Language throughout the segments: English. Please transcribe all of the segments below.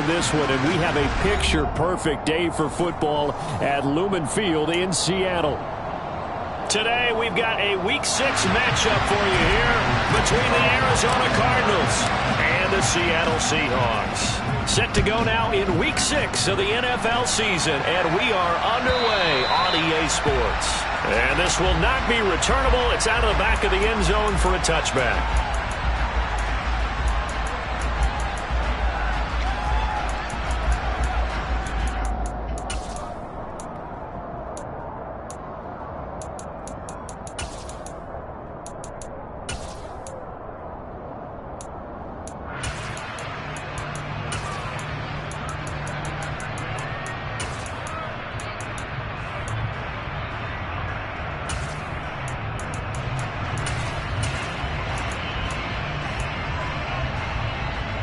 in this one, and we have a picture-perfect day for football at Lumen Field in Seattle. Today, we've got a Week 6 matchup for you here between the Arizona Cardinals and the Seattle Seahawks. Set to go now in Week 6 of the NFL season, and we are underway on EA Sports. And this will not be returnable. It's out of the back of the end zone for a touchback.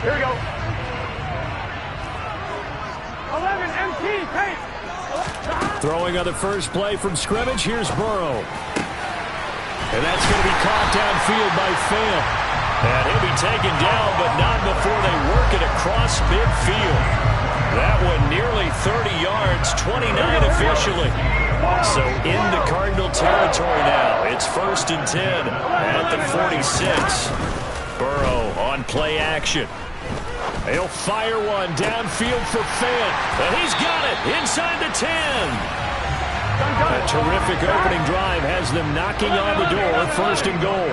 Here we go. 11 MT, pace. Throwing on the first play from scrimmage. Here's Burrow. And that's going to be caught downfield by Fant. And he'll be taken down, but not before they work it across midfield. That one nearly 30 yards, 29 officially. So into Cardinal territory now. It's 1st and 10 at the 46. Burrow on play action. He'll fire one downfield for Fant. And he's got it inside the 10. A terrific opening drive has them knocking on the door. 1st and goal.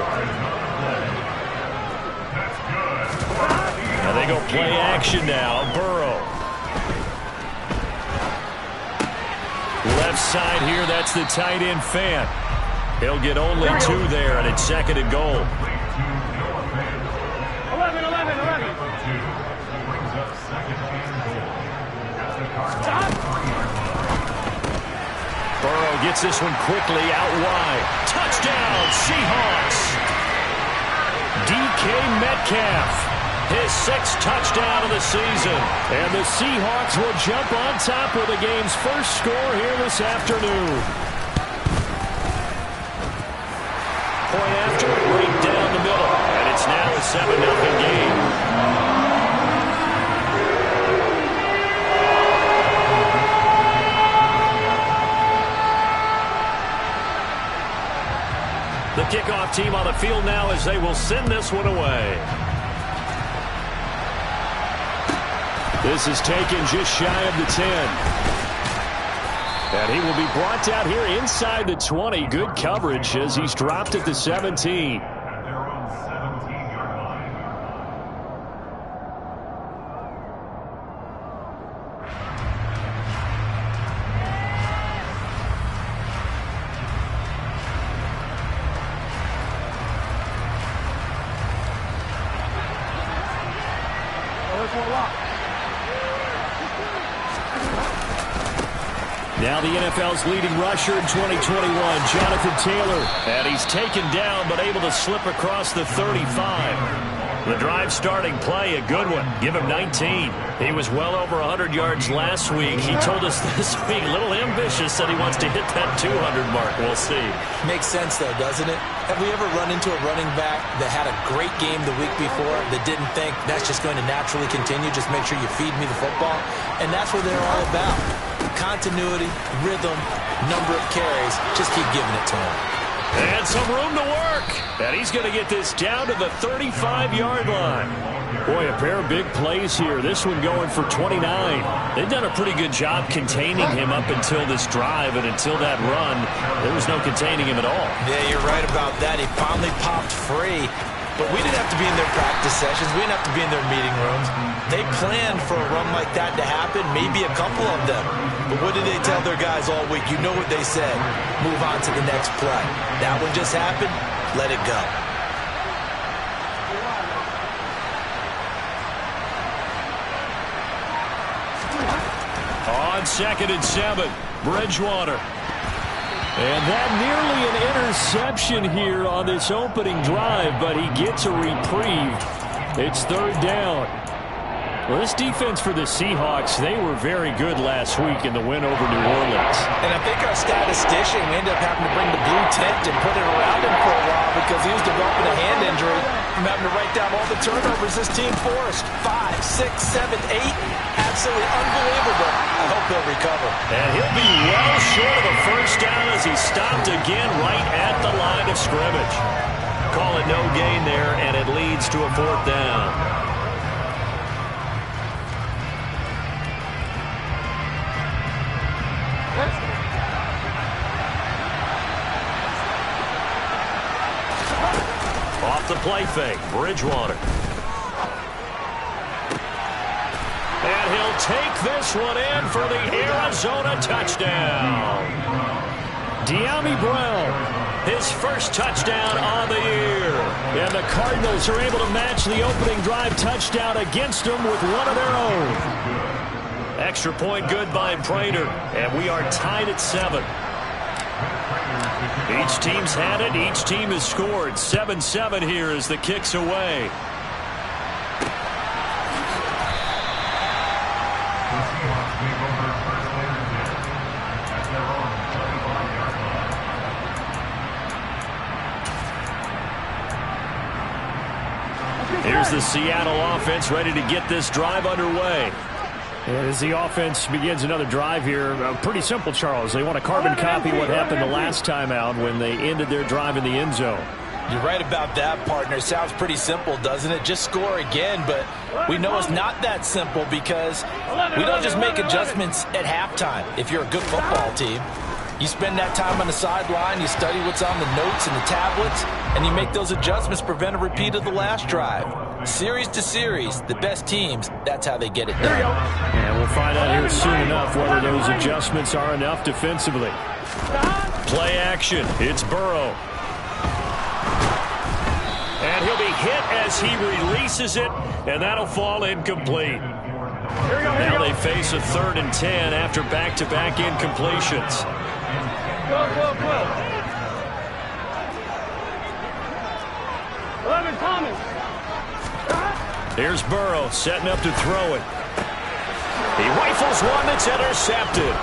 Now they go play action now. Burrow. Left side here, that's the tight end Fant. He'll get only 2 there, and it's 2nd and goal. 11. Burrow gets this one quickly out wide. Touchdown, Seahawks. DK Metcalf, his 6th touchdown of the season. And the Seahawks will jump on top with the game's first score here this afternoon. Point after, right down the middle. And it's now a 7-0 game. The kickoff team on the field now as they will send this one away. This is taken just shy of the 10. And he will be brought down here inside the 20. Good coverage as he's dropped at the 17. Now the NFL's leading rusher in 2021, Jonathan Taylor. And he's taken down but able to slip across the 35. The drive starting play, a good one. Give him 19. He was well over 100 yards last week. He told us this week, a little ambitious, said he wants to hit that 200 mark. We'll see. Makes sense, though, doesn't it? Have we ever run into a running back that had a great game the week before that didn't think that's just going to naturally continue? Just make sure you feed me the football. And that's what they're all about. Continuity, rhythm, number of carries. Just keep giving it to him. And some room to work. And he's going to get this down to the 35-yard line. Boy, a pair of big plays here. This one going for 29. They've done a pretty good job containing him up until this drive, and until that run, there was no containing him at all. Yeah, you're right about that. He finally popped free. But we didn't have to be in their practice sessions. We didn't have to be in their meeting rooms. They planned for a run like that to happen, maybe a couple of them. But what did they tell their guys all week? You know what they said. Move on to the next play. That one just happened. Let it go. On 2nd and 7, Bridgewater. And that nearly an interception here on this opening drive, but he gets a reprieve. It's 3rd down. Well, this defense for the Seahawks, they were very good last week in the win over New Orleans. And I think our statistician, we ended up having to bring the blue tent and put it around him for a while because he was developing a hand injury. I'm having to write down all the turnovers this team forced. 5, 6, 7, 8. absolutely unbelievable. I hope he'll recover. And he'll be well short of a first down as he stopped again right at the line of scrimmage. Call it no gain there, and it leads to a fourth down. Off the play fake, Bridgewater. And he'll take this one in for the Arizona touchdown. De'Ami Brown, his first touchdown on the year. And the Cardinals are able to match the opening drive touchdown against them with one of their own. Extra point good by Prater, and we are tied at 7. Each team's had it. Each team has scored. 7-7 here as the kick's away. Here's the Seattle offense ready to get this drive underway. As the offense begins another drive here, pretty simple, Charles. They want to carbon copy what happened the last time out when they ended their drive in the end zone. You're right about that, partner. Sounds pretty simple, doesn't it? Just score again, but we know it's not that simple because we don't just make adjustments at halftime. If you're a good football team, you spend that time on the sideline, you study what's on the notes and the tablets, and you make those adjustments, prevent a repeat of the last drive. Series to series, the best teams, that's how they get it done. And we'll find out here soon enough whether those adjustments are enough defensively. Play action. It's Burrow. And he'll be hit as he releases it, and that'll fall incomplete. Now they face a 3rd and 10 after back-to-back incompletions. Go. 11, Thomas. Here's Burrow setting up to throw it. He rifles one that's intercepted.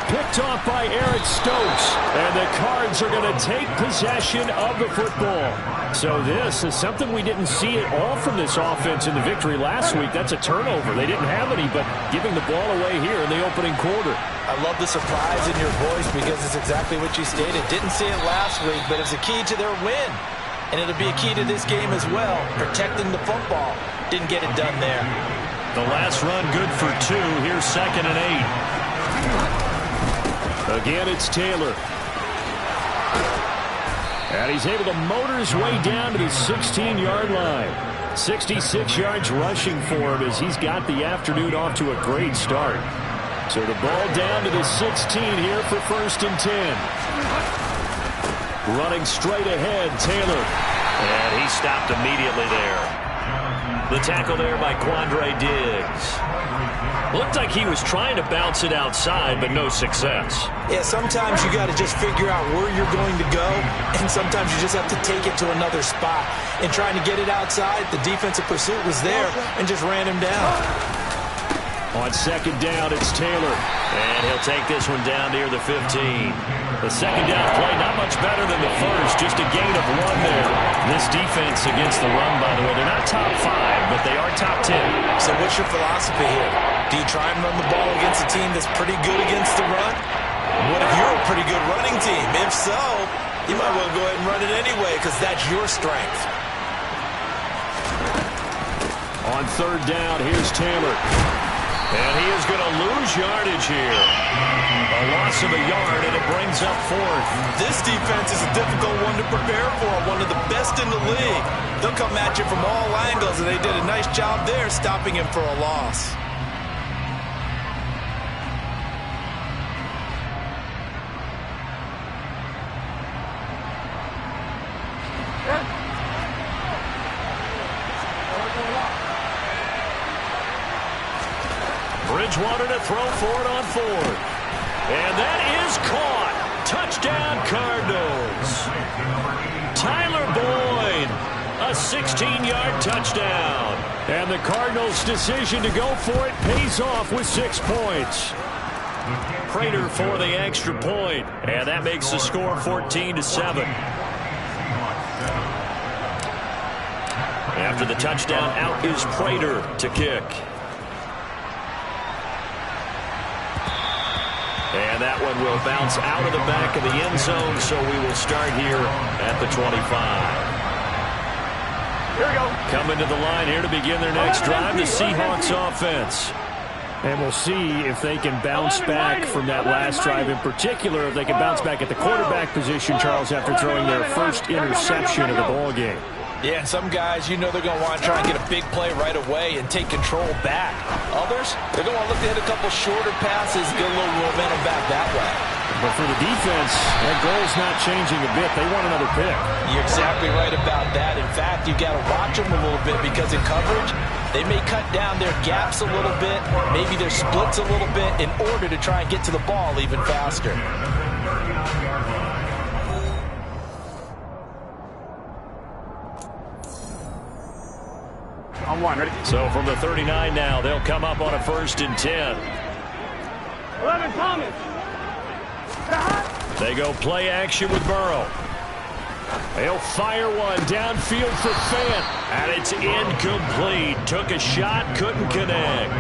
Picked off by Eric Stokes. And the Cards are going to take possession of the football. So this is something we didn't see at all from this offense in the victory last week. That's a turnover. They didn't have any, but giving the ball away here in the opening quarter. I love the surprise in your voice because it's exactly what you stated. Didn't see it last week, but it's a key to their win. And it'll be a key to this game as well, protecting the football. Didn't get it done there. The last run good for 2. Here's 2nd and 8. Again, it's Taylor. And he's able to motor his way down to the 16-yard line. 66 yards rushing for him as he's got the afternoon off to a great start. So the ball down to the 16 here for 1st and 10. Running straight ahead, Taylor. And he stopped immediately there. The tackle there by Quandre Diggs. Looked like he was trying to bounce it outside, but no success. Yeah, sometimes you got to just figure out where you're going to go, and sometimes you just have to take it to another spot. And trying to get it outside, the defensive pursuit was there and just ran him down. On 2nd down, it's Taylor. And he'll take this one down near the 15. The 2nd down play, not much better than the first. Just a gain of 1 there. This defense against the run, by the way, they're not top 5, but they are top 10. So what's your philosophy here? Do you try and run the ball against a team that's pretty good against the run? What if you're a pretty good running team? If so, you might well go ahead and run it anyway because that's your strength. On 3rd down, here's Taylor. And he is going to lose yardage here. A loss of a yard, and it brings up 4th. This defense is a difficult one to prepare for, one of the best in the league. They'll come at you from all angles, and they did a nice job there stopping him for a loss. Bridgewater to throw for it on 4th. And that is caught. Touchdown, Cardinals. Tyler Boyd, a 16-yard touchdown. And the Cardinals' decision to go for it pays off with 6 points. Prater for the extra point. And that makes the score 14-7. After the touchdown, out is Prater to kick. And that one will bounce out of the back of the end zone, so we will start here at the 25. Here we go. Coming to the line here to begin their next drive, the Seahawks offense. And we'll see if they can bounce back from that last drive in particular, if they can bounce back at the quarterback position, Charles, after throwing their first interception of the ball game. Yeah, and some guys, you know they're going to want to try and get a big play right away and take control back. Others, they're going to want to look to hit a couple shorter passes, get a little momentum back that way. But for the defense, that goal's not changing a bit. They want another pick. You're exactly right about that. In fact, you've got to watch them a little bit because in coverage, they may cut down their gaps a little bit, maybe their splits a little bit in order to try and get to the ball even faster. On one, ready? So from the 39 now, they'll come up on a 1st and 10. 11, Thomas. They go play action with Burrow. They'll fire one downfield for Fant, and it's incomplete. Took a shot, couldn't connect.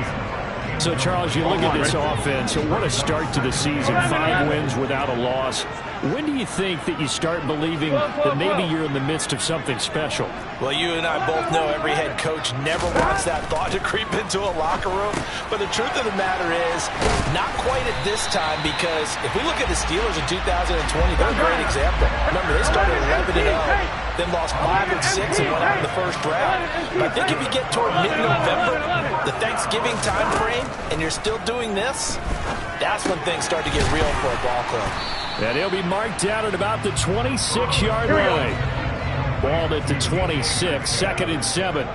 So, Charles, you look at this offense, what a start to the season. 5 wins without a loss. When do you think that you start believing that maybe you're in the midst of something special? Well, you and I both know every head coach never wants that thought to creep into a locker room. But the truth of the matter is, not quite at this time, because if we look at the Steelers in 2020, they're a great example. Remember, they started 11-0, then lost 5 and 6 and went out in the first round. But I think if you get toward mid-November, the Thanksgiving time frame, and you're still doing this, that's when things start to get real for a ball club. And he'll be marked out at about the 26-yard line. Ball at the 26, 2nd and 7.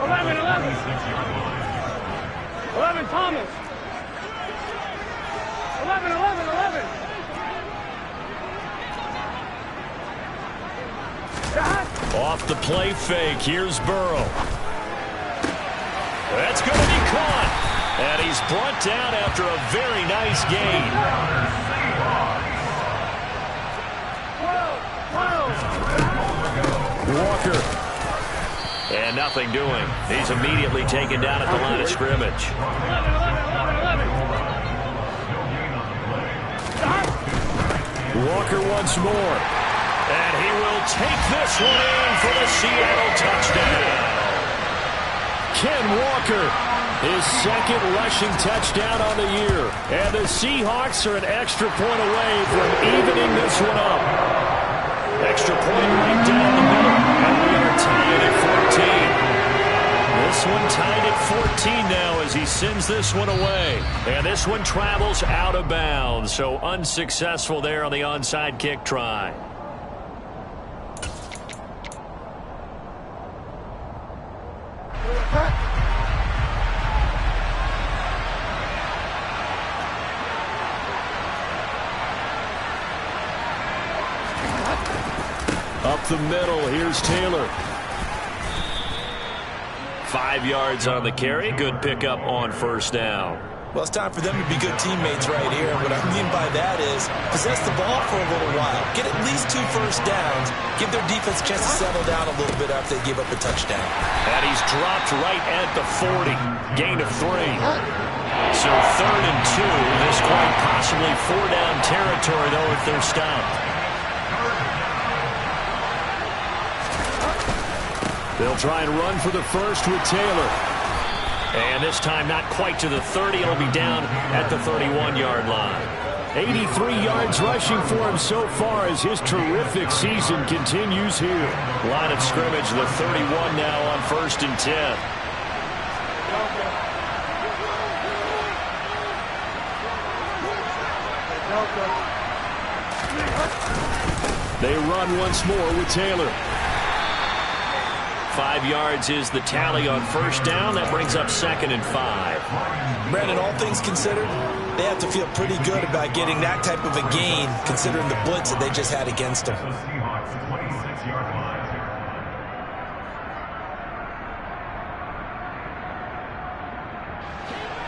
11, 11. 11, Thomas. 11, 11, 11. Off the play fake, here's Burrow. That's going to be caught. And he's brought down after a very nice gain. Walker. And nothing doing. He's immediately taken down at the line of scrimmage. 11, 11, 11, 11. Walker once more. And he will take this one in for the Seattle touchdown. Ken Walker, his 2nd rushing touchdown on the year. And the Seahawks are an extra point away from evening this one up. Extra point right down the middle. And we are tied at 14. This one tied at 14 now as he sends this one away. And this one travels out of bounds. So unsuccessful there on the onside kick try. Up the middle, here's Taylor. 5 yards on the carry. Good pickup on 1st down. Well, it's time for them to be good teammates right here. What I mean by that is possess the ball for a little while. Get at least 2 first downs. Give their defense a chance to settle down a little bit after they give up a touchdown. And he's dropped right at the 40. Gain of 3. So 3rd and 2. This quite possibly 4-down territory, though, if they're stopped. They'll try and run for the first with Taylor. And this time not quite to the 30. It'll be down at the 31-yard line. 83 yards rushing for him so far as his terrific season continues here. Line of scrimmage, the 31 now on 1st and 10. They run once more with Taylor. 5 yards is the tally on 1st down. That brings up 2nd and 5. Brandon, all things considered, they have to feel pretty good about getting that type of a gain, considering the blitz that they just had against them.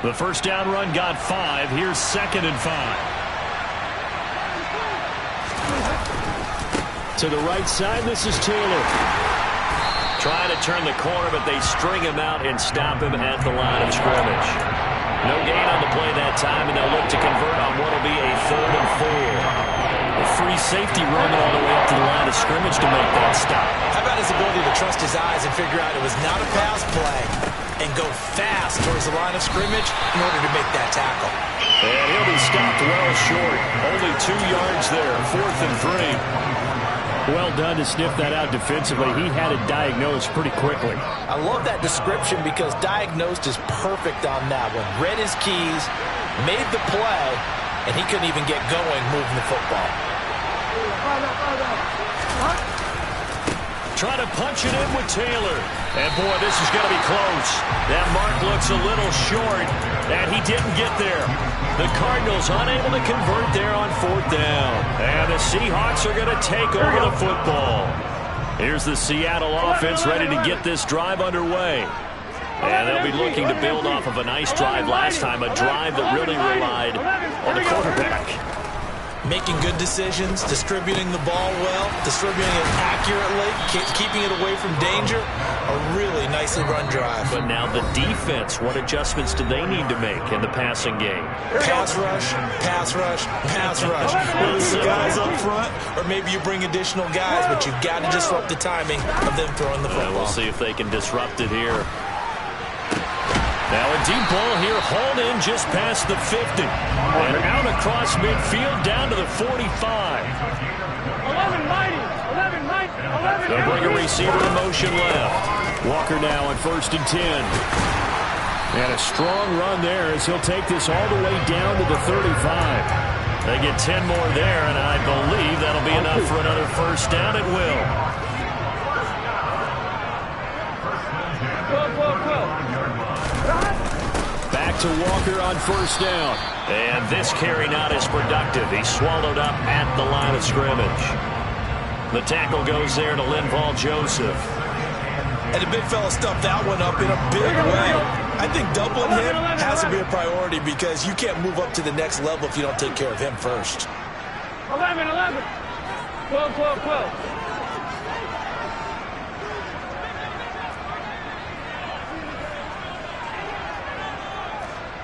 The 1st down run got 5. Here's 2nd and 5. To the right side, this is Taylor. Trying to turn the corner, but they string him out and stop him at the line of scrimmage. No gain on the play that time, and they'll look to convert on what will be a 3rd and 4. A free safety running all the way up to the line of scrimmage to make that stop. How about his ability to trust his eyes and figure out it was not a pass play and go fast towards the line of scrimmage in order to make that tackle. And he'll be stopped well short. Only 2 yards there, 4th and 3. Well done to sniff that out defensively. He had it diagnosed pretty quickly. I love that description because diagnosed is perfect on that one. Read his keys, made the play, and he couldn't even get going moving the football. Trying to punch it in with Taylor. And, boy, this is going to be close. That mark looks a little short, and he didn't get there. The Cardinals unable to convert there on 4th down. And the Seahawks are going to take over the football. Here's the Seattle offense ready to get this drive underway. And they'll be looking to build off of a nice drive last time, a drive that really relied on the quarterback. Making good decisions, distributing the ball well, distributing it accurately, keeping it away from danger. A really nicely run drive. But now the defense, what adjustments do they need to make in the passing game? Pass rush, pass rush, pass rush. Whether it's the guys up front or maybe you bring additional guys, but you've got to disrupt the timing of them throwing the football. We'll see if they can disrupt it here. Now a deep ball here, hauled in just past the 50. And out across midfield down to the 45. 11 mighty. 11 mighty. 11. They'll bring a receiver in motion left. Walker now on 1st and 10. And a strong run there as he'll take this all the way down to the 35. They get 10 more there, and I believe that'll be enough for another 1st down. It will. Back to Walker on 1st down. And this carry not as productive. He's swallowed up at the line of scrimmage. The tackle goes there to Linval Joseph. And the big fella stuffed that one up in a big way. I think doubling him has to be a priority because you can't move up to the next level if you don't take care of him first. 11. 12.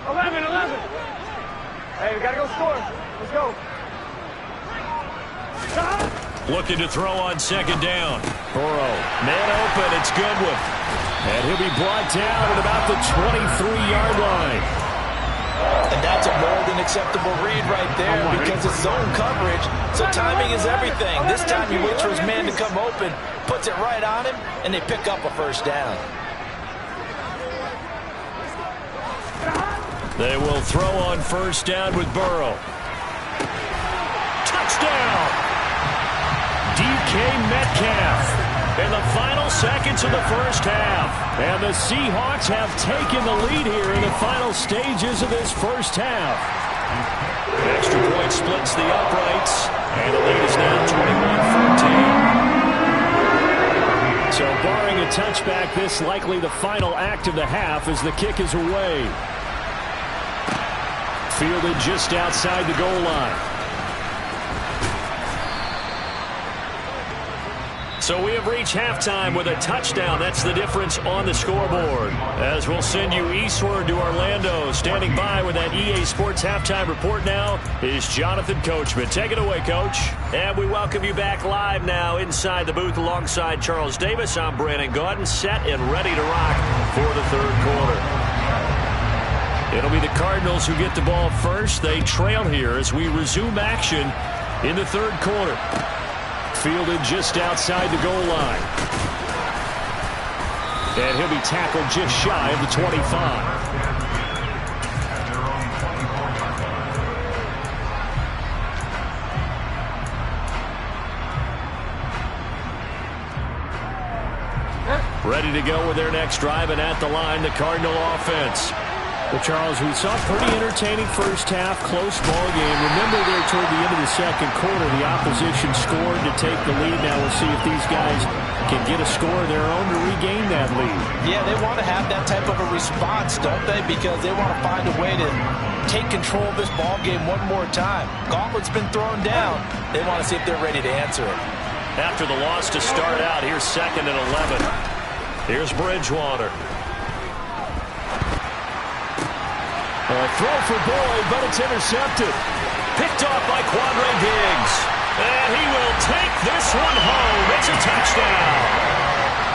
11. Hey, we got to go score. Let's go. Looking to throw on 2nd down. Burrow, man open, it's Goodwin. And he'll be brought down at about the 23-yard line. And that's a more than acceptable read right there because it's zone coverage, so timing is everything. This time he waits for his man to come open, puts it right on him, and they pick up a 1st down. They will throw on 1st down with Burrow. Touchdown! DK Metcalf in the final seconds of the 1st half. And the Seahawks have taken the lead here in the final stages of this 1st half. Extra point splits the uprights, and the lead is now 21-14. So barring a touchback, this likely the final act of the half as the kick is away. Fielded just outside the goal line. So we have reached halftime with a touchdown. That's the difference on the scoreboard. As we'll send you eastward to Orlando. Standing by with that EA Sports halftime report now is Jonathan Coachman. Take it away, Coach. And we welcome you back live now inside the booth alongside Charles Davis. I'm Brandon Gaudin, set and ready to rock for the 3rd quarter. It'll be the Cardinals who get the ball first. They trail here as we resume action in the 3rd quarter. Fielded just outside the goal line. And he'll be tackled just shy of the 25. Ready to go with their next drive, and at the line, the Cardinal offense. Well, Charles, we saw a pretty entertaining 1st half, close ball game. Remember there toward the end of the 2nd quarter, the opposition scored to take the lead. Now we'll see if these guys can get a score of their own to regain that lead. Yeah, they want to have that type of a response, don't they? Because they want to find a way to take control of this ball game one more time. Gauntlet's been thrown down. They want to see if they're ready to answer it. After the loss to start out, here's 2nd and 11. Here's Bridgewater. A throw for Boyd, but it's intercepted. Picked off by Quandre Diggs. And he will take this one home. It's a touchdown.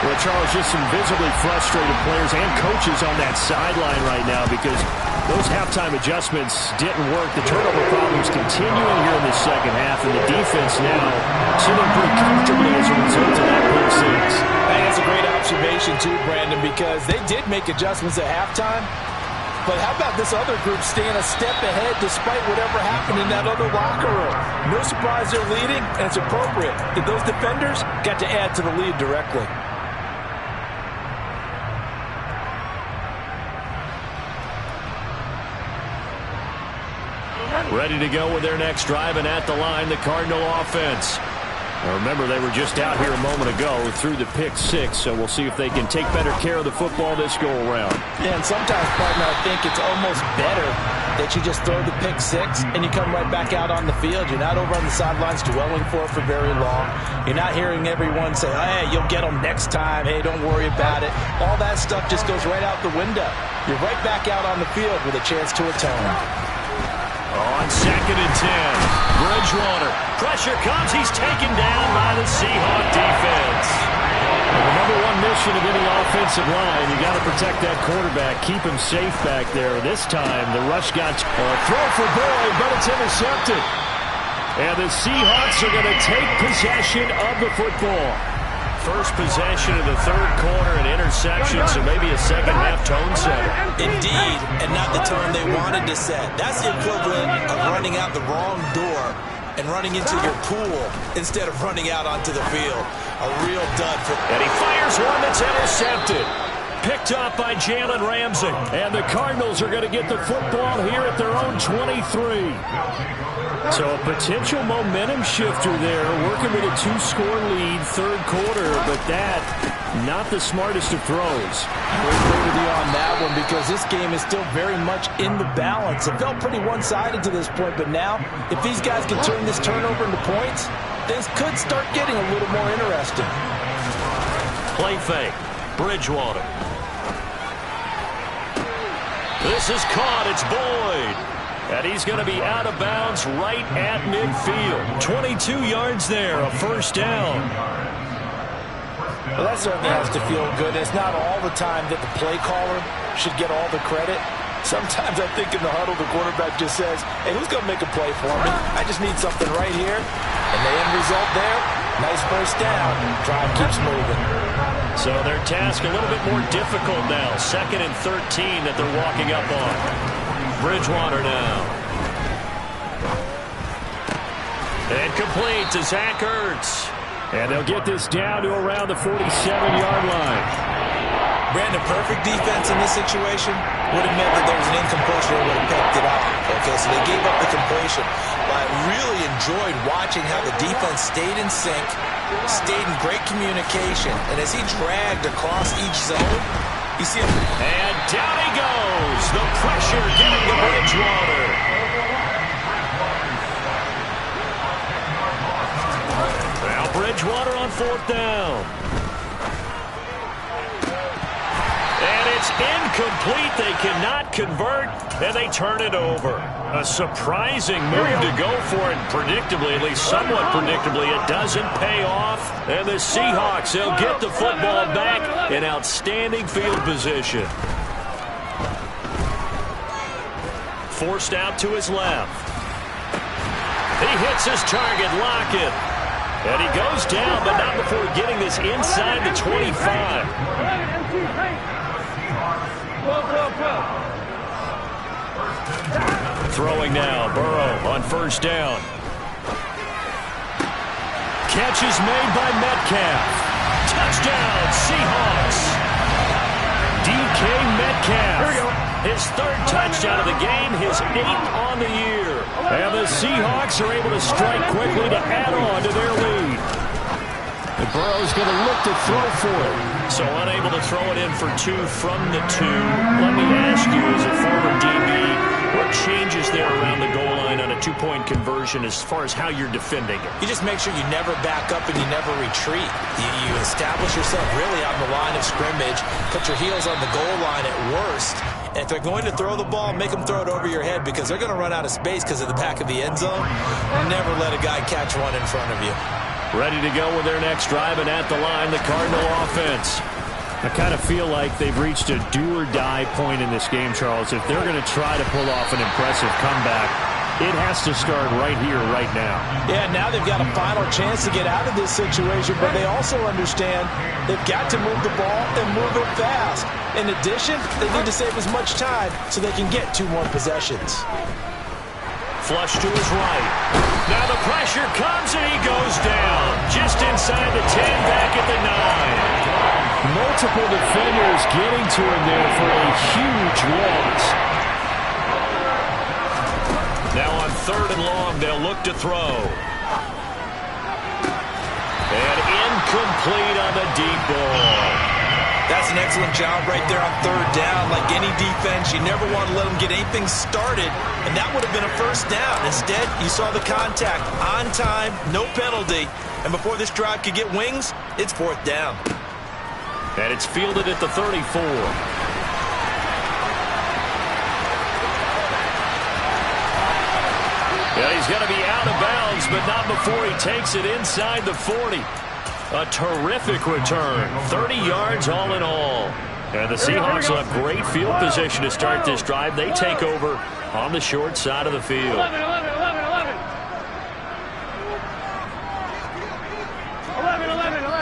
Well, Charles, just some visibly frustrated players and coaches on that sideline right now because those halftime adjustments didn't work. The turnover problems continuing here in the second half, and the defense now sitting pretty comfortably as a result of that pick six. I think that's a great observation, too, Brandon, because they did make adjustments at halftime. But how about this other group staying a step ahead despite whatever happened in that other locker room? No surprise they're leading, and it's appropriate that those defenders got to add to the lead directly. Ready to go with their next drive, and at the line, the Cardinal offense. Now remember, they were just out here a moment ago through the pick six, so we'll see if they can take better care of the football this go-around. Yeah, and sometimes, partner, I think it's almost better that you just throw the pick six and you come right back out on the field. You're not over on the sidelines dwelling for it for very long. You're not hearing everyone say, hey, you'll get them next time. Hey, don't worry about it. All that stuff just goes right out the window. You're right back out on the field with a chance to atone. On 2nd and 10, Bridgewater. Pressure comes. He's taken down by the Seahawk defense. And the number one mission of any offensive line, you got to protect that quarterback, keep him safe back there. This time, the rush got a throw for Boyd, but it's intercepted. And the Seahawks are going to take possession of the football. First possession of the third quarter, an interception, so maybe a second-half tone setter. Indeed, and not the tone they wanted to set. That's the equivalent of running out the wrong door and running into your pool instead of running out onto the field. A real dud for... And he fires one that's intercepted. Picked up by Jalen Ramsey. And the Cardinals are going to get the football here at their own 23. So a potential momentum shifter there, working with a two-score lead, third quarter, but that, not the smartest of throws. I would agree with you on that one because this game is still very much in the balance. It felt pretty one-sided to this point, but now, if these guys can turn this turnover into points, things could start getting a little more interesting. Play fake. Bridgewater. This is caught. It's Boyd. And he's going to be out of bounds right at midfield. 22 yards there, a first down. Well, that certainly has to feel good. It's not all the time that the play caller should get all the credit. Sometimes I think in the huddle, the quarterback just says, hey, who's going to make a play for me? I just need something right here. And the end result there, nice first down. Drive keeps moving. So their task a little bit more difficult now. 2nd and 13 that they're walking up on. Bridgewater now. And complete to Zach Ertz. And they'll get this down to around the 47-yard line. Brandon, perfect defense in this situation would have meant that there was an incompletion that would have picked it off. Okay, so they gave up the completion. But I really enjoyed watching how the defense stayed in sync, stayed in great communication, and as he dragged across each zone, you see him. And down he goes. The pressure getting to Bridgewater. Now Bridgewater on 4th down. And it's incomplete. They cannot convert, and they turn it over. A surprising move to go for it. Predictably, at least somewhat predictably, it doesn't pay off. And the Seahawks, they'll get the football back in outstanding field position. Forced out to his left. He hits his target, Lockett. And he goes down, but not before getting this inside the 25. Throwing now, Burrow on 1st down. Catch is made by Metcalf. Touchdown, Seahawks. DK Metcalf. His 3rd touchdown of the game, his 8th on the year. And the Seahawks are able to strike quickly to add on to their lead. And Burrow's going to look to throw for it. So unable to throw it in for 2 from the 2. Let me ask you, as a former DB, what changes there around the goal line on a two-point conversion as far as how you're defending it? You just make sure you never back up and you never retreat. You establish yourself really on the line of scrimmage, put your heels on the goal line at worst, and if they're going to throw the ball, make them throw it over your head because they're going to run out of space because of the back of the end zone. Never let a guy catch one in front of you. Ready to go with their next drive, and at the line, the Cardinal offense. I kind of feel like they've reached a do-or-die point in this game, Charles. If they're going to try to pull off an impressive comeback, it has to start right here, right now. Yeah, now they've got a final chance to get out of this situation, but they also understand they've got to move the ball and move it fast. In addition, they need to save as much time so they can get 2 more possessions. Flush to his right. Now the pressure comes and he goes down. Just inside the 10, back at the 9. Multiple defenders getting to him there for a huge loss. Now on 3rd and long, they'll look to throw. And incomplete on the deep ball. That's an excellent job right there on 3rd down. Like any defense, you never want to let them get anything started, and that would have been a 1st down. Instead, you saw the contact on time, no penalty, and before this drive could get wings, it's 4th down. And it's fielded at the 34. Yeah, he's going to be out of bounds, but not before he takes it inside the 40. A terrific return. 30 yards all in all. And the Seahawks will have great field position to start this drive. They take over on the short side of the field. 11.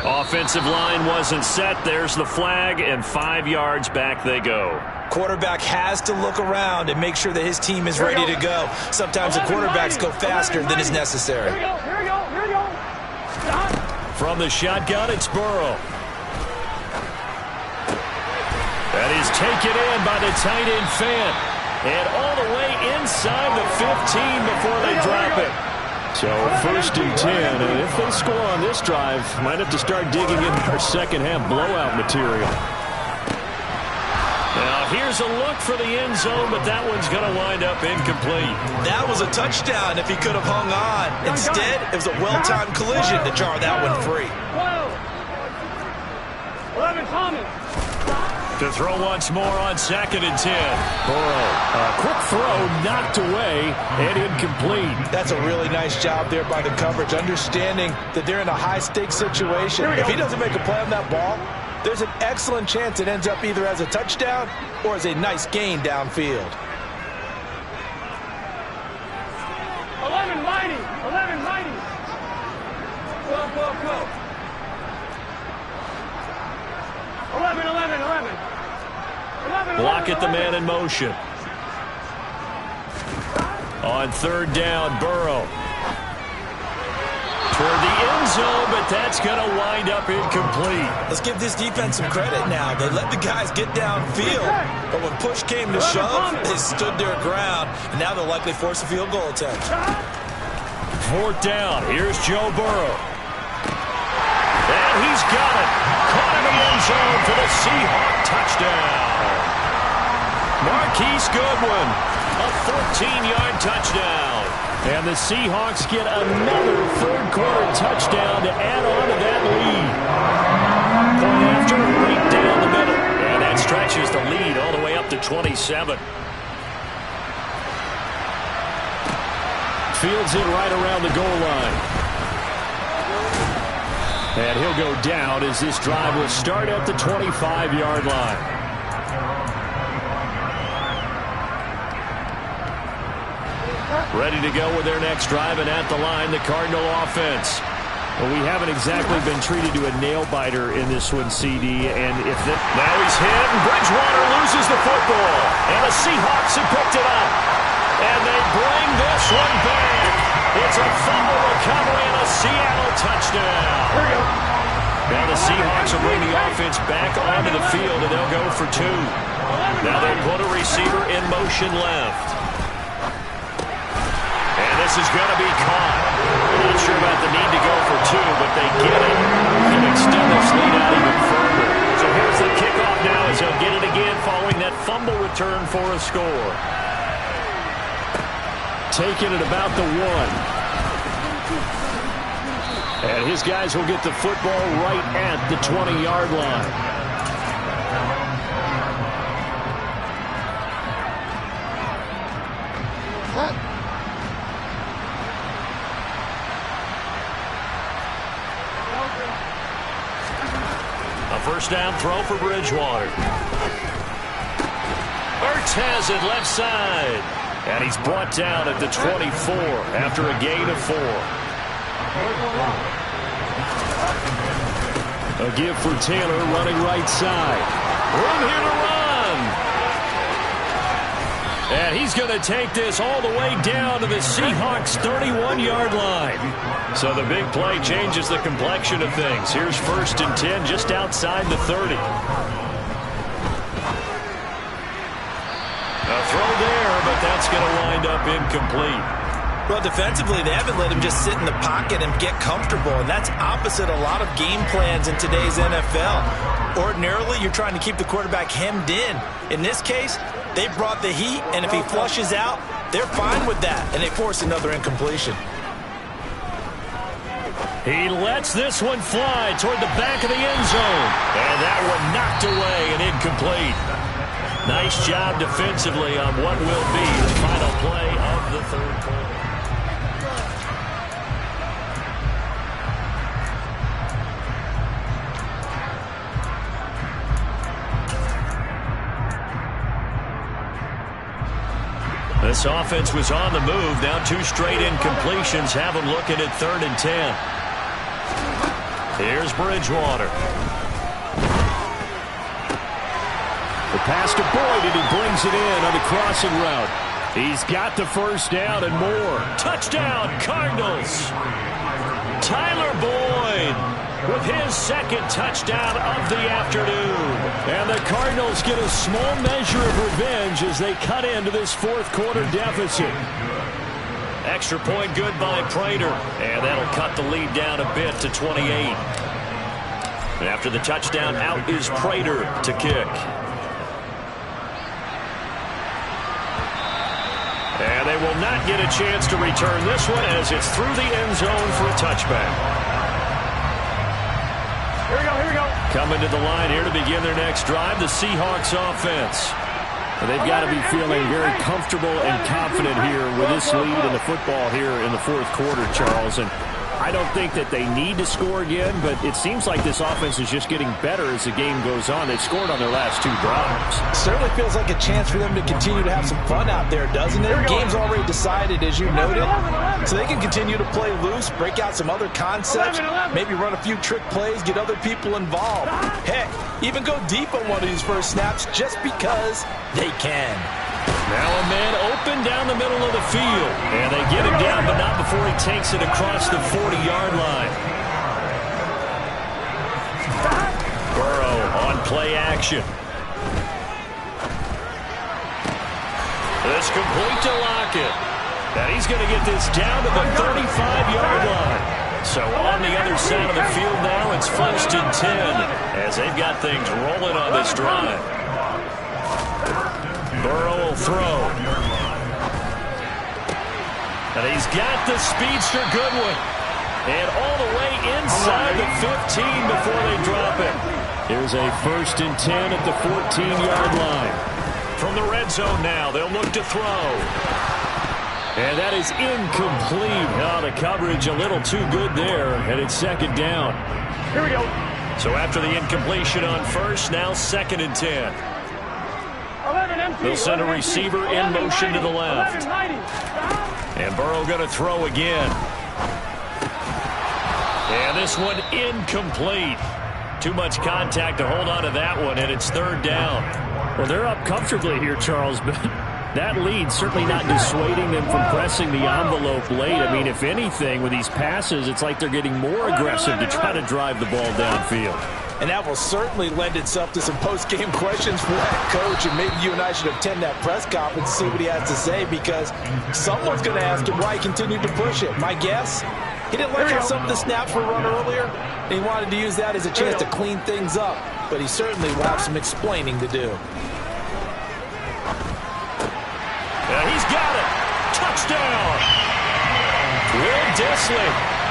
Offensive line wasn't set. There's the flag, and 5 yards back they go. Quarterback has to look around and make sure that his team is ready to go. Sometimes the quarterbacks go faster than is necessary. Here we go. Stop. From the shotgun, it's Burrow. That is taken in by the tight end Fant. And all the way inside the 15 before they drop it. So 1st and 10, and if they score on this drive, might have to start digging in our second half blowout material. Now here's a look for the end zone, but that one's going to wind up incomplete. That was a touchdown if he could have hung on. Instead, it was a well-timed collision to jar that one free. 11, Thomas. To throw once more on 2nd and 10. Burrow, a quick throw knocked away and incomplete. That's a really nice job there by the coverage, understanding that they're in a high-stakes situation. If he doesn't make a play on that ball, there's an excellent chance it ends up either as a touchdown or as a nice gain downfield. 11, mighty. Go. 11. Block at the man in motion. On 3rd down, Burrow. Toward the end zone, but that's going to wind up incomplete. Let's give this defense some credit now. They let the guys get downfield, but when push came to shove, they stood their ground, and now they'll likely force a field goal attempt. 4th down. Here's Joe Burrow. And he's got it. Caught in the end zone for the Seahawk touchdown. Marquise Goodwin, a 14-yard touchdown. And the Seahawks get another 3rd quarter touchdown to add on to that lead. Point after, right down the middle. And that stretches the lead all the way up to 27. Fields it right around the goal line. And he'll go down as this drive will start at the 25-yard line. Ready to go with their next drive, and at the line, the Cardinal offense. Well, we haven't exactly been treated to a nail-biter in this one, CD. And if now he's hit, and Bridgewater loses the football. And the Seahawks have picked it up. And they bring this one back. It's a fumble recovery and a Seattle touchdown. Now the Seahawks will bring the offense back onto the field, and they'll go for 2. Now they put a receiver in motion left. And this is going to be caught. Not sure about the need to go for 2, but they get it and extend this lead out even further. So here's the kickoff now as he'll get it again following that fumble return for a score. taken at about the 1. And his guys will get the football right at the 20-yard line. A first down throw for Bridgewater. Ertz has it left side. And he's brought down at the 24 after a gain of 4. A give for Taylor running right side. Room here to run. And he's going to take this all the way down to the Seahawks' 31-yard line. So the big play changes the complexion of things. Here's 1st and 10 just outside the 30. A throw there, but that's going to wind up incomplete. Well, defensively, they haven't let him just sit in the pocket and get comfortable, and that's opposite a lot of game plans in today's NFL. Ordinarily, you're trying to keep the quarterback hemmed in. In this case, they brought the heat, and if he flushes out, they're fine with that, and they force another incompletion. He lets this one fly toward the back of the end zone, and that one knocked away and incomplete. Nice job defensively on what will be the final play of the third quarter. This offense was on the move. Now 2 straight incompletions have them looking at 3rd and 10. Here's Bridgewater. The pass to Boyd, and he brings it in on the crossing route. He's got the first down and more. Touchdown, Cardinals. Tyler Boyd with his 2nd touchdown of the afternoon. And the Cardinals get a small measure of revenge as they cut into this 4th quarter deficit. Extra point good by Prater. And that'll cut the lead down a bit to 28. And after the touchdown, out is Prater to kick. And they will not get a chance to return this one as it's through the end zone for a touchback. Here we go, here we go. Coming to the line here to begin their next drive, the Seahawks offense. They've got to be feeling very comfortable and confident here with this lead in the football here in the 4th quarter, Charles. And I don't think that they need to score again, but it seems like this offense is just getting better as the game goes on. They've scored on their last 2 drives. Certainly feels like a chance for them to continue to have some fun out there, doesn't it? Game's already decided, as you noted, so they can continue to play loose, break out some other concepts, maybe run a few trick plays, get other people involved. Heck, even go deep on one of these first snaps just because they can. Now a man open down the middle of the field. And they get him down, but not before he takes it across the 40-yard line. Burrow on play action. This complete to Lockett. And he's going to get this down to the 35-yard line. So on the other side of the field now, it's 1st and 10 as they've got things rolling on this drive. Burrow will throw. And he's got the speedster Goodwin. And all the way inside the 15 before they drop it. Here's a 1st and 10 at the 14-yard line. From the red zone now, they'll look to throw. And that is incomplete. Oh, the coverage a little too good there, and it's 2nd down. Here we go. So after the incompletion on 1st, now 2nd and 10. They'll send a receiver in motion to the left. And Burrow going to throw again. And this one incomplete. Too much contact to hold on to that one, and it's 3rd down. Well, they're up comfortably here, Charles, but that lead certainly not dissuading them from pressing the envelope late. I mean, if anything, with these passes, it's like they're getting more aggressive to try to drive the ball downfield. And that will certainly lend itself to some post-game questions for that coach. And maybe you and I should attend that press conference to see what he has to say, because someone's going to ask him why he continued to push it. My guess, he didn't like how some of the snaps were run earlier, and he wanted to use that as a chance to clean things up. But he certainly will have some explaining to do. He's got it. touchdown. Will Dissly,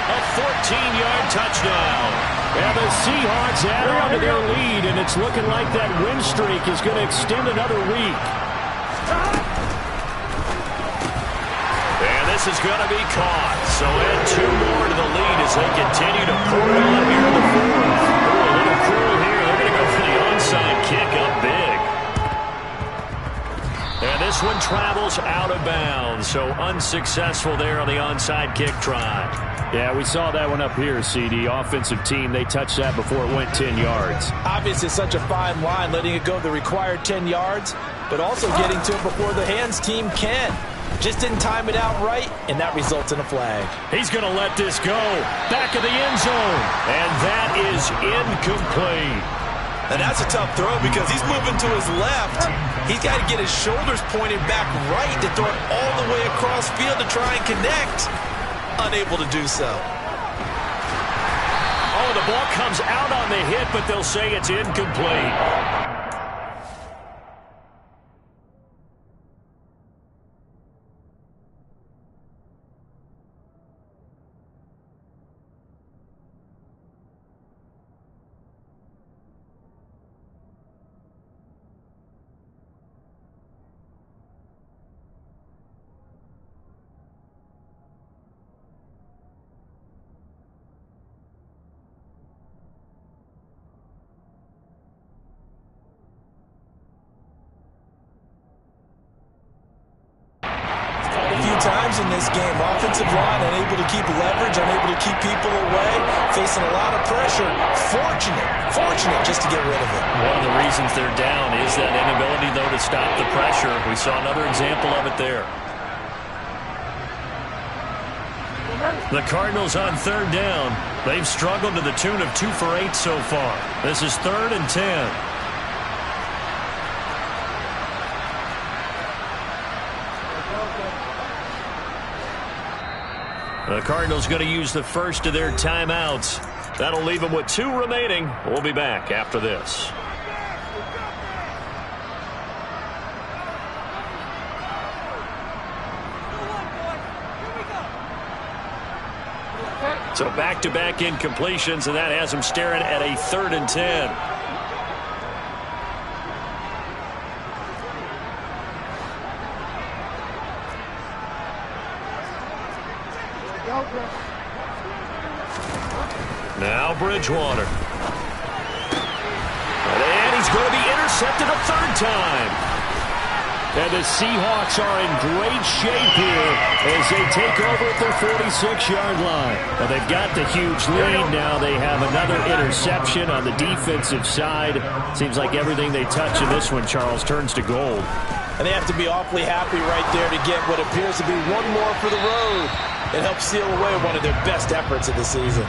a 14-yard touchdown. And the Seahawks add on to their lead, and it's looking like that win streak is going to extend another week. And this is going to be caught. So add 2 more to the lead as they continue to pour it on here in the fourth. Oh, a little cruel here. They're going to go for the onside kick up big. And this one travels out of bounds, so unsuccessful there on the onside kick try. Yeah, we saw that one up here, CD. Offensive team, they touched that before it went 10 yards. Obviously, such a fine line, letting it go the required 10 yards, but also getting to it before the hands team can. Just didn't time it out right, and that results in a flag. He's going to let this go. Back of the end zone. And that is incomplete. And that's a tough throw because he's moving to his left. He's got to get his shoulders pointed back right to throw it all the way across field to try and connect. Unable to do so. Oh, the ball comes out on the hit, but they'll say it's incomplete. Times in this game, offensive line unable to keep leverage, unable to keep people away, facing a lot of pressure. Fortunate just to get rid of it. One of the reasons they're down is that inability, though, to stop the pressure. We saw another example of it there. The Cardinals on 3rd down. They've struggled to the tune of 2 for 8 so far. This is 3rd and 10. The Cardinals going to use the first of their timeouts. That'll leave them with 2 remaining. We'll be back after this. So back-to-back incompletions, and that has them staring at a 3rd and 10. Now Bridgewater. And he's going to be intercepted a 3rd time. And the Seahawks are in great shape here as they take over at their 46-yard line. Well, they've got the huge lead. Now they have another interception on the defensive side. Seems like everything they touch in this one, Charles, turns to gold. And they have to be awfully happy right there to get what appears to be one more for the road. It helps seal away one of their best efforts of the season.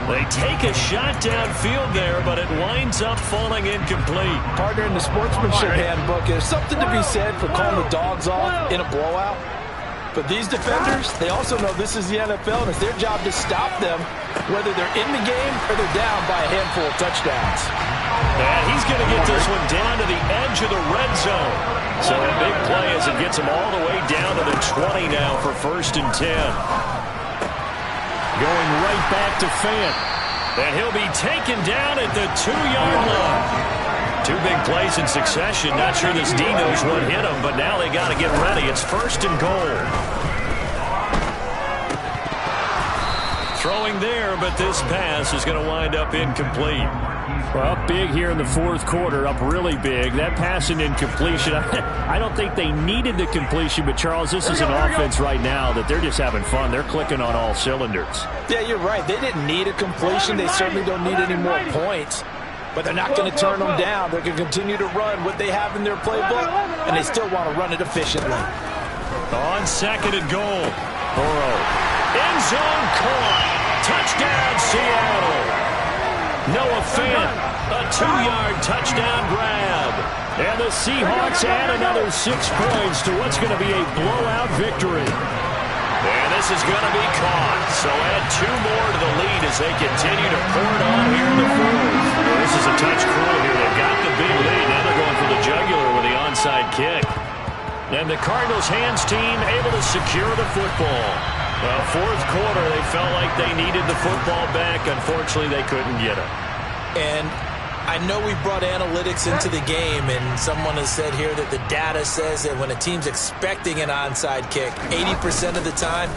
They take a shot downfield there, but it winds up falling incomplete. Partner, in the sportsmanship handbook, there's something to be said for calling the dogs off in a blowout. But these defenders, they also know this is the NFL, and it's their job to stop them, whether they're in the game or they're down by a handful of touchdowns. And he's going to get this one down to the edge of the red zone. So a big play as it gets him all the way down to the 20 now for 1st and 10. Going right back to Fant. And he'll be taken down at the 2-yard line. 2 big plays in succession. Not sure this D knows what hit him, but now they got to get ready. It's 1st and goal. Throwing there, but this pass is going to wind up incomplete. Well, up big here in the 4th quarter, up really big. That pass and incompletion, I don't think they needed the completion, but Charles, this is an offense right now that they're just having fun. They're clicking on all cylinders. Yeah, you're right. They didn't need a completion. They certainly don't need any more points. But they're not going to turn them down. They're going to continue to run what they have in their playbook, and they still want to run it efficiently. On 2nd and goal. Burrow. End zone caught. Touchdown, Seattle. Noah Fant, a 2-yard touchdown grab. And the Seahawks add another 6 points to what's going to be a blowout victory. And this is going to be caught. So add 2 more to the lead as they continue to pour it on here in the 4th. Well, this is a touch cruel here. They've got the big lead. Now they're going for the jugular with the onside kick. And the Cardinals hands team able to secure the football. Well, fourth quarter, they felt like they needed the football back. Unfortunately, they couldn't get it. And I know we brought analytics into the game, and someone has said here that the data says that when a team's expecting an onside kick, 80% of the time,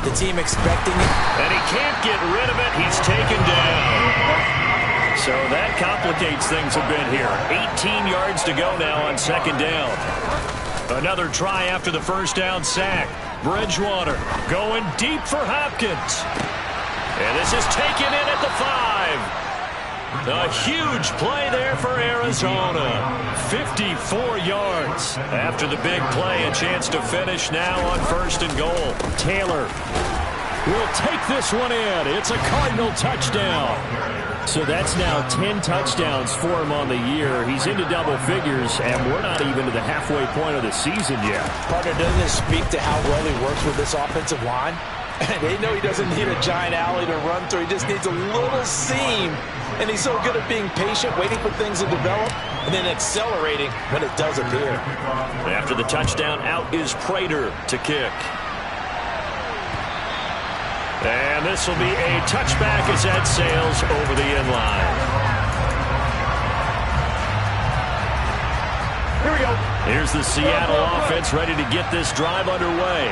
the team expecting it. And he can't get rid of it. He's taken down. So that complicates things a bit here. 18 yards to go now on second down. Another try after the first down sack. Bridgewater going deep for Hopkins. And this is taken in at the 5. A huge play there for Arizona. 54 yards. After the big play, a chance to finish now on first and goal. Taylor will take this one in. It's a Cardinal touchdown. So that's now 10 touchdowns for him on the year. He's into double figures, and we're not even to the halfway point of the season yet. Partner, doesn't this speak to how well he works with this offensive line? They know he doesn't need a giant alley to run through. He just needs a little seam. And he's so good at being patient, waiting for things to develop, and then accelerating when it does appear. After the touchdown, out is Prater to kick. And this will be a touchback as that sails over the end line. Here we go. Here's the Seattle offense ready to get this drive underway.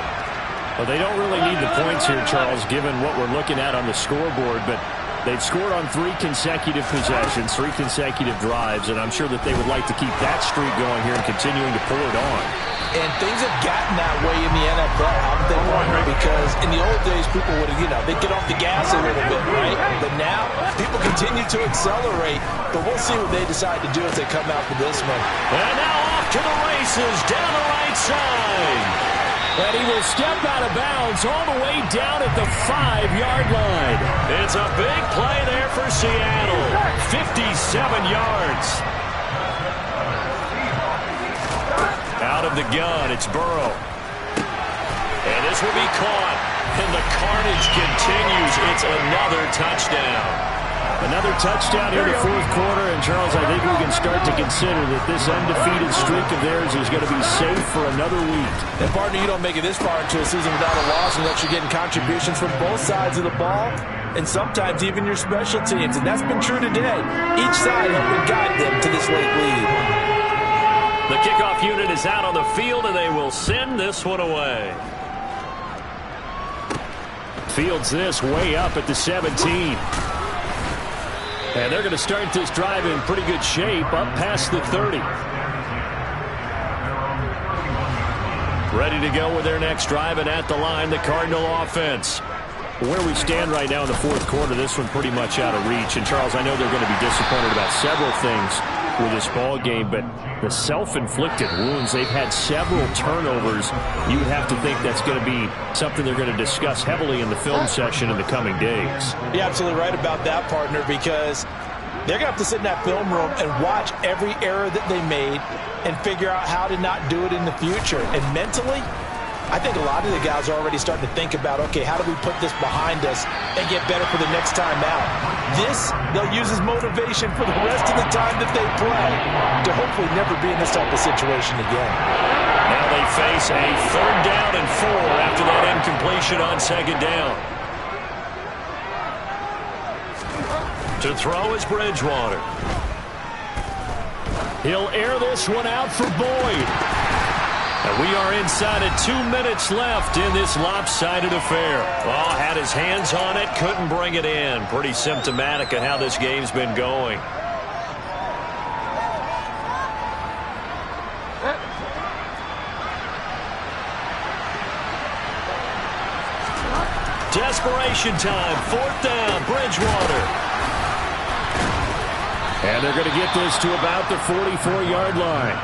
Well, they don't really need the points here, Charles, given what we're looking at on the scoreboard, but they've scored on 3 consecutive possessions, 3 consecutive drives, and I'm sure that they would like to keep that streak going here and continuing to pull it on. And things have gotten that way in the NFL, haven't they, partner? Because in the old days, people would, they'd get off the gas a little bit, right? But now, people continue to accelerate. But we'll see what they decide to do as they come out for this one. And now off to the races down the right side. And he will step out of bounds all the way down at the 5-yard line. It's a big play there for Seattle. 57 yards. Out of the gun, it's Burrow. And this will be caught. And the carnage continues. It's another touchdown. Another touchdown here in the fourth quarter. And, Charles, I think we can start to consider that this undefeated streak of theirs is going to be safe for another week. And, partner, you don't make it this far into a season without a loss unless you're getting contributions from both sides of the ball and sometimes even your special teams. And that's been true today. Each side helping guide them to this late lead. The kickoff unit is out on the field, and they will send this one away. Fields this way up at the 17. And they're going to start this drive in pretty good shape up past the 30. Ready to go with their next drive, and at the line, the Cardinal offense. Where we stand right now in the fourth quarter, this one pretty much out of reach. And, Charles, I know they're going to be disappointed about several things with this ball game, but the self-inflicted wounds, they've had several turnovers. You would have to think that's going to be something they're going to discuss heavily in the film session in the coming days. You're absolutely right about that, partner, because they're going to have to sit in that film room and watch every error that they made and figure out how to not do it in the future. And mentally, I think a lot of the guys are already starting to think about, okay, how do we put this behind us and get better for the next time out? This, they'll use as motivation for the rest of the time that they play to hopefully never be in this type of situation again. Now they face a 3rd down and 4 after that incompletion on 2nd down. To throw is Bridgewater. He'll air this one out for Boyd. And we are inside of 2 minutes left in this lopsided affair. Oh, had his hands on it, couldn't bring it in. Pretty symptomatic of how this game's been going. Desperation time, 4th down, Bridgewater. And they're going to get this to about the 44-yard line.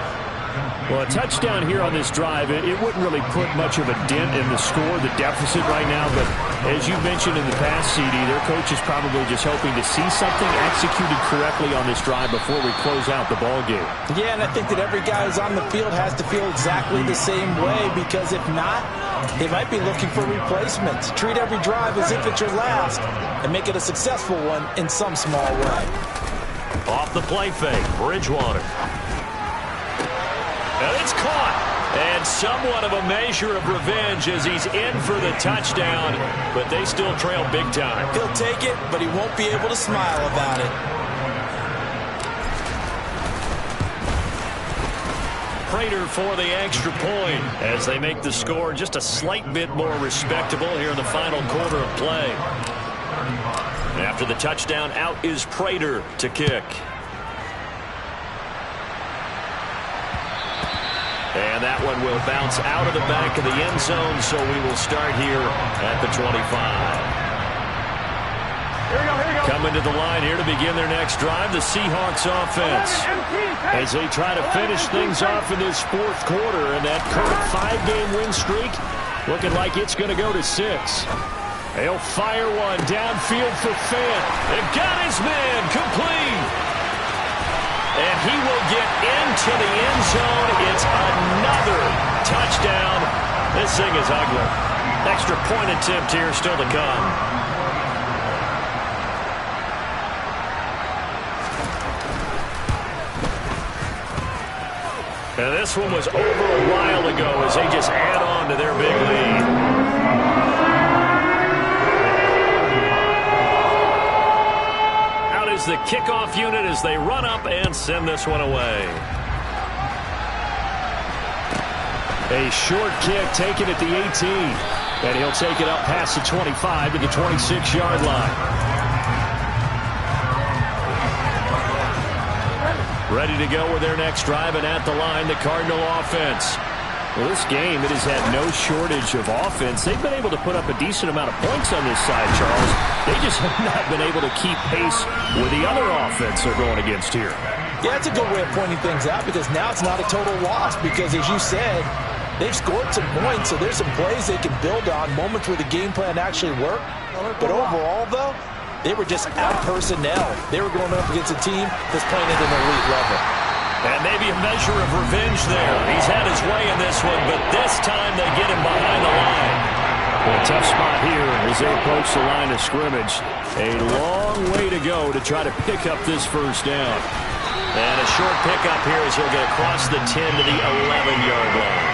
Well, a touchdown here on this drive, it wouldn't really put much of a dent in the score, the deficit right now. But as you mentioned in the past, CD, their coach is probably just hoping to see something executed correctly on this drive before we close out the ball game. Yeah, and I think that every guy who's on the field has to feel exactly the same way, because if not, they might be looking for replacements. Treat every drive as if it's your last and make it a successful one in some small way. Off the play fake, Bridgewater. And it's caught. And somewhat of a measure of revenge as he's in for the touchdown, but they still trail big time. He'll take it, but he won't be able to smile about it. Prater for the extra point as they make the score just a slight bit more respectable here in the final quarter of play. After the touchdown, out is Prater to kick. And that one will bounce out of the back of the end zone, so we will start here at the 25. Here we go. Coming to the line here to begin their next drive, the Seahawks offense. As they try to finish things off in this fourth quarter, and that current 5-game win streak looking like it's going to go to 6. They'll fire one downfield for Fant. They've got his man complete. And he will get into the end zone. It's another touchdown. This thing is ugly. Extra point attempt here still to come. And this one was over a while ago as they just add on to their big lead. The kickoff unit as they run up and send this one away. A short kick taken at the 18. And he'll take it up past the 25 to the 26-yard line. Ready to go with their next drive, and at the line, the Cardinal offense. Well, this game, it has had no shortage of offense. They've been able to put up a decent amount of points on this side, Charles. They just have not been able to keep pace with the other offense they're going against here. Yeah, it's a good way of pointing things out because now it's not a total loss because, as you said, they've scored some points, so there's some plays they can build on, moments where the game plan actually worked. But overall, though, they were just out personnel. They were going up against a team that's playing at an elite level. And maybe a measure of revenge there. He's had his way in this one, but this time they get him behind the line. A tough spot here as they approach the line of scrimmage. A long way to go to try to pick up this first down. And a short pickup here as he'll get across the 10 to the 11-yard line.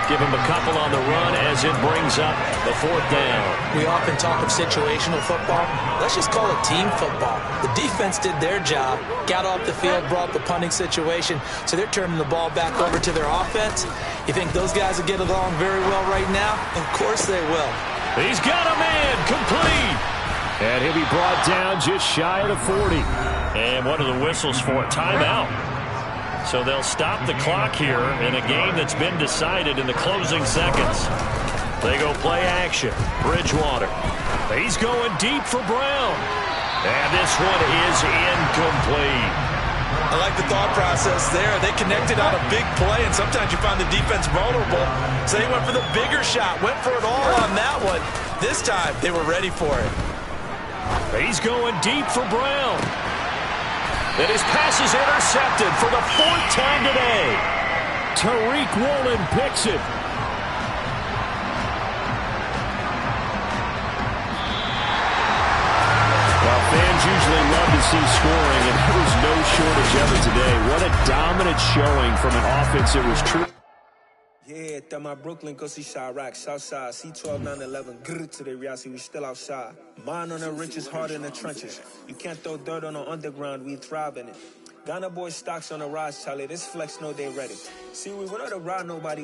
Give him a couple on the run as it brings up the fourth down. We often talk of situational football. Let's just call it team football. The defense did their job, got off the field, brought the punting situation, so they're turning the ball back over to their offense. You think those guys will get along very well right now? Of course they will. He's got a man complete. And he'll be brought down just shy of the 40. And what are the whistles for? Timeout. So they'll stop the clock here in a game that's been decided in the closing seconds. They go play action. Bridgewater. He's going deep for Brown. And this one is incomplete. I like the thought process there. They connected on a big play, and sometimes you find the defense vulnerable. So they went for the bigger shot, went for it all on that one. This time, they were ready for it. He's going deep for Brown. And his pass is intercepted for the 4th time today. Tariq Woolen picks it. Well, fans usually love to see scoring, and there was no shortage of it today. What a dominant showing from an offense that was true. Yeah, that my Brooklyn, go see Chirac, Southside, C12, 911, grrr to the reality, we still outside. Mine on the riches, hard in the trenches. You can't throw dirt on the underground, we thrive in it. Ghana boy stocks on the rise, Charlie, this flex know they ready. See, we went out to ride nobody.